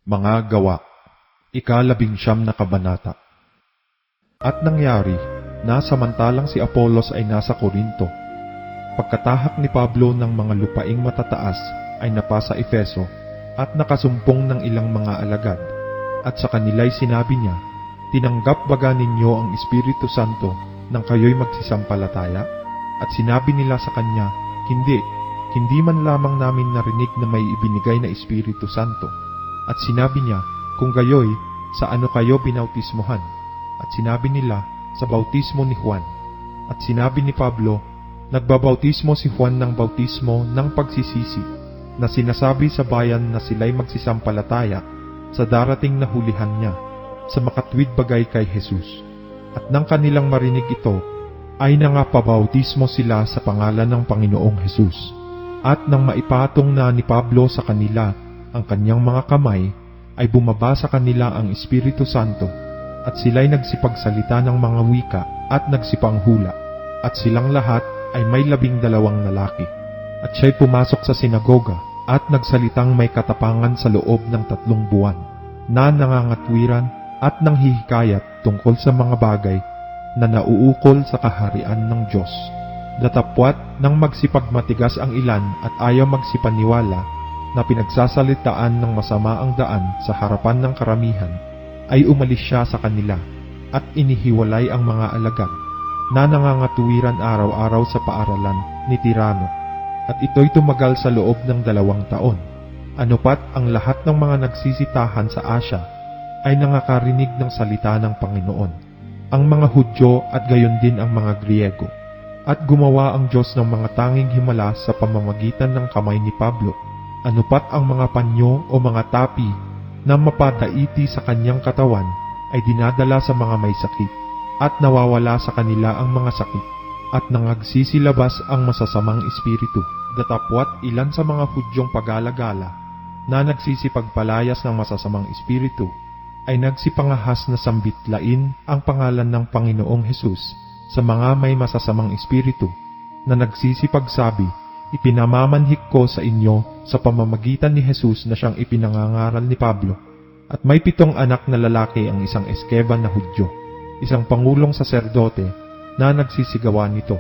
Mga Gawa, ika-19 na kabanata. At nangyari na samantalang si Apolos ay nasa Korinto, pagkatahak ni Pablo ng mga lupaing matataas ay napasa Efeso at nakasumpong ng ilang mga alagad. At sa kanila'y sinabi niya, "Tinanggap baga ninyo ang Espiritu Santo nang kayo'y magsisampalataya?" At sinabi nila sa kanya, Hindi man lamang namin narinig na may ibinigay na Espiritu Santo." At sinabi niya, "Kung gayoy, sa ano kayo binautismohan?" At sinabi nila, "Sa bautismo ni Juan." At sinabi ni Pablo, "Nagbabautismo si Juan ng bautismo ng pagsisisi, na sinasabi sa bayan na sila'y magsisampalataya sa darating na hulihan niya, sa makatwid bagay kay Jesus." At nang kanilang marinig ito, ay nangapabautismo sila sa pangalan ng Panginoong Jesus. At nang maipatong na ni Pablo sa kanila ang kanyang mga kamay, ay bumaba sa kanila ang Espiritu Santo, at sila'y nagsipagsalita ng mga wika at nagsipanghula, at silang lahat ay may 12 lalaki. At siya'y pumasok sa sinagoga at nagsalitang may katapangan sa loob ng 3 buwan, na nangangatwiran at nanghihikayat tungkol sa mga bagay na nauukol sa kaharian ng Diyos. Datapwat nang magsipagmatigas ang ilan at ayaw magsipaniwala na pinagsasalitaan ng masama ang daan sa harapan ng karamihan, ay umalis siya sa kanila at inihiwalay ang mga alagad na nangangatuwiran araw-araw sa paaralan ni Tirano. At ito'y tumagal sa loob ng 2 taon. Anupat ang lahat ng mga nagsisitahan sa Asya ay nangakarinig ng salita ng Panginoon, ang mga Hudyo at gayon din ang mga Griego. At gumawa ang Diyos ng mga tanging himala sa pamamagitan ng kamay ni Pablo. Anupat ang mga panyo o mga tapi na mapataiti sa kanyang katawan ay dinadala sa mga may sakit, at nawawala sa kanila ang mga sakit, at nangagsisilabas ang masasamang espiritu. Datapwat ilan sa mga Hudyong pag-alagala na nagsisipagpalayas ng masasamang espiritu ay nagsipangahas na sambitlain ang pangalan ng Panginoong Hesus sa mga may masasamang espiritu, na nagsisipagsabi, "Ipinamamanhik ko sa inyo sa pamamagitan ni Jesus na siyang ipinangangaral ni Pablo." At may 7 anak na lalaki ang isang Esteban na Hudyo, isang pangulong saserdote, na nagsisigawan nito.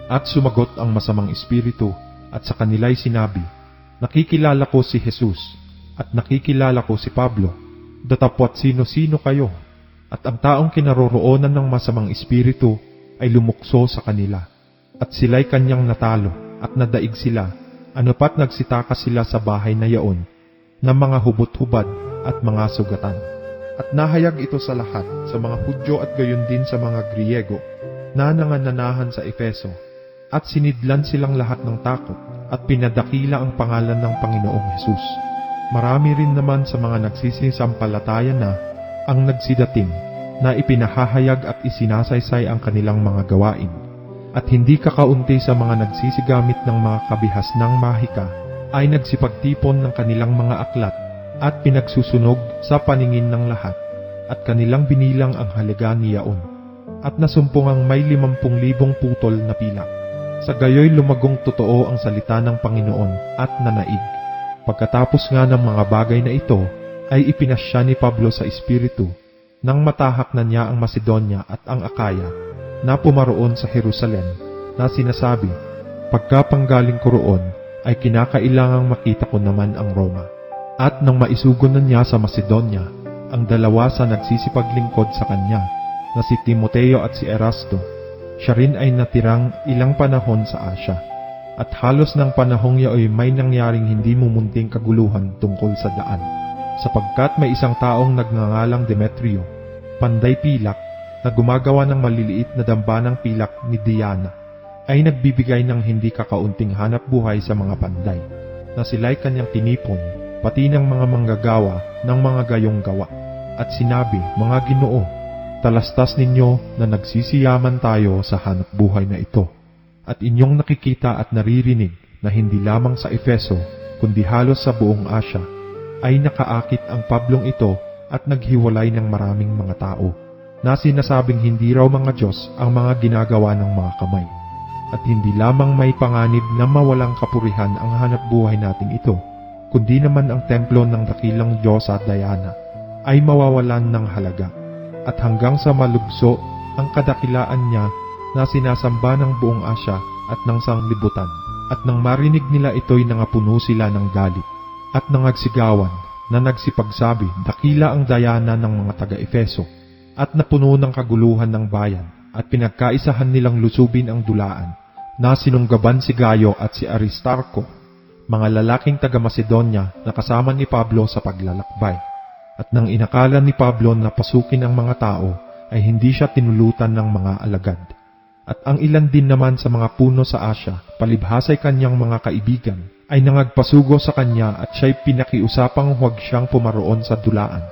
At sumagot ang masamang espiritu at sa kanila'y sinabi, "Nakikilala ko si Jesus at nakikilala ko si Pablo. Datapwat sino-sino kayo." At ang taong kinaroroonan ng masamang espiritu ay lumukso sa kanila, at sila'y kanyang natalo at nadaig sila. Anupat nagsitakas sila sa bahay na yaon ng mga hubot-hubad at mga sugatan. At nahayag ito sa lahat, sa mga Hudyo at gayon din sa mga Griego na nangananahan sa Efeso. At sinidlan silang lahat ng takot at pinadakila ang pangalan ng Panginoong Hesus. Marami rin naman sa mga nagsisisampalataya na ang nagsidating, na ipinahahayag at isinasaysay ang kanilang mga gawain. At hindi kakaunti sa mga nagsisigamit ng mga kabihas ng mahika ay nagsipagtipon ng kanilang mga aklat at pinagsusunog sa paningin ng lahat, at kanilang binilang ang halaga ni yaon. At nasumpong ang may 50,000 putol na pilak. Sa gayoy lumagong totoo ang salita ng Panginoon at nanaig. Pagkatapos nga ng mga bagay na ito, ay ipinasya ni Pablo sa Espiritu nang matahak na niya ang Macedonia at ang Akaya, na pumaroon sa Jerusalem, na sinasabi, "Pagkapanggaling ko roon, ay kinakailangang makita ko naman ang Roma." At nang maisugon na niya sa Macedonia ang 2 sa nagsisipaglingkod sa kanya, na si Timoteo at si Erasto, siya rin ay natirang ilang panahon sa Asya. At halos ng panahong yaoy may nangyaring hindi mumunting kaguluhan tungkol sa daan, sapagkat may isang taong nagngangalang Demetrio, panday pilak, na gumagawa ng maliliit na damba ng pilak ni Diana, ay nagbibigay ng hindi kakaunting hanap buhay sa mga panday, na sila'y kanyang tinipon, pati ng mga manggagawa ng mga gayong gawa. At sinabi, "Mga Ginoo, talastas ninyo na nagsisiyaman tayo sa hanap buhay na ito. At inyong nakikita at naririnig na hindi lamang sa Efeso, kundi halos sa buong Asya, ay nakaakit ang Pablong ito at naghiwalay ng maraming mga tao, na sinasabing hindi raw mga Diyos ang mga ginagawa ng mga kamay. At hindi lamang may panganib na mawalang kapurihan ang hanap buhay natin ito, kundi naman ang templo ng dakilang Diyosa Diana ay mawawalan ng halaga, at hanggang sa malugso ang kadakilaan niya na sinasamba ng buong Asya at ng sanglibutan. At nang marinig nila ito'y nangapuno sila ng galit at nangagsigawan na nagsipagsabi, dakila ang Diana ng mga taga-Efeso, at napuno ng kaguluhan ng bayan, at pinagkaisahan nilang lusubin ang dulaan na sinunggaban si Gayo at si Aristarco, mga lalaking taga-Macedonia na kasama ni Pablo sa paglalakbay. At nang inakala ni Pablo na pasukin ang mga tao, ay hindi siya tinulutan ng mga alagad. At ang ilan din naman sa mga puno sa Asya, palibhasay kanyang mga kaibigan, ay nangagpasugo sa kanya at siya'y pinakiusapang huwag siyang pumaroon sa dulaan.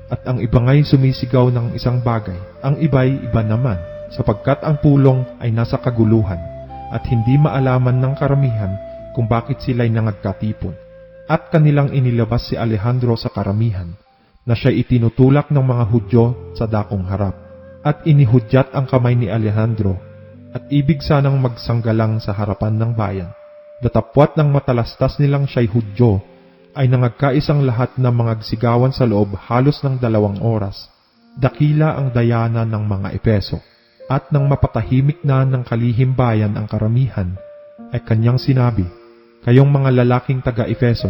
At ang iba nga'y sumisigaw ng isang bagay, ang iba'y iba naman, sapagkat ang pulong ay nasa kaguluhan, at hindi maalaman ng karamihan kung bakit sila'y nangagkatipon. At kanilang inilabas si Alejandro sa karamihan, na siya'y itinutulak ng mga Hudyo sa dakong harap. At inihudyat ang kamay ni Alejandro, at ibig sanang magsanggalang sa harapan ng bayan. Datapwat ng matalastas nilang siya'y Hudyo, ay nangagkaisang lahat na mangagsigawan sa loob halos ng 2 oras. Dakila ang Diana ng mga Efeso. At nang mapatahimik na ng kalihim bayan ang karamihan, ay kanyang sinabi, kayong mga lalaking taga-Efeso,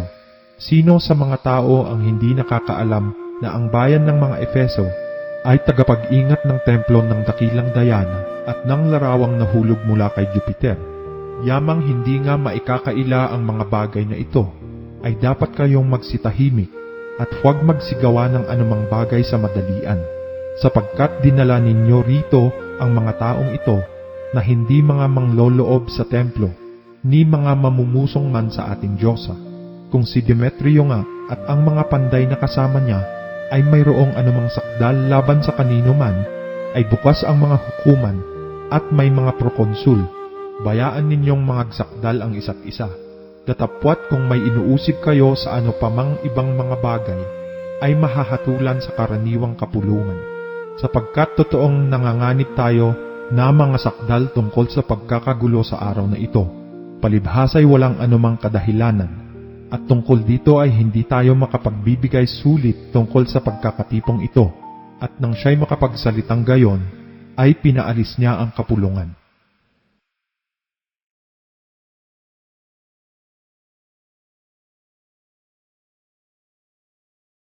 sino sa mga tao ang hindi nakakaalam na ang bayan ng mga Efeso ay tagapag-ingat ng templo ng dakilang Diana at ng larawang nahulog mula kay Jupiter? Yamang hindi nga maikakaila ang mga bagay na ito, ay dapat kayong magsitahimik at huwag magsigawa ng anumang bagay sa madalian, sapagkat dinala ninyo rito ang mga taong ito na hindi mga mangloloob sa templo, ni mga mamumusong man sa ating Diyosa. Kung si Demetrio nga at ang mga panday na kasama niya ay mayroong anumang sakdal laban sa kanino man, ay bukas ang mga hukuman at may mga prokonsul. Bayaan ninyong magsakdal ang isa't isa. Datapwat kung may inuusig kayo sa ano pa mang ibang mga bagay, ay mahahatulan sa karaniwang kapulungan. Sapagkat totoong nanganganib tayo na mga sakdal tungkol sa pagkakagulo sa araw na ito. Palibhasa'y walang anumang kadahilanan. At tungkol dito ay hindi tayo makapagbibigay sulit tungkol sa pagkakatipong ito. At nang siya'y makapagsalitang gayon, ay pinaalis niya ang kapulungan.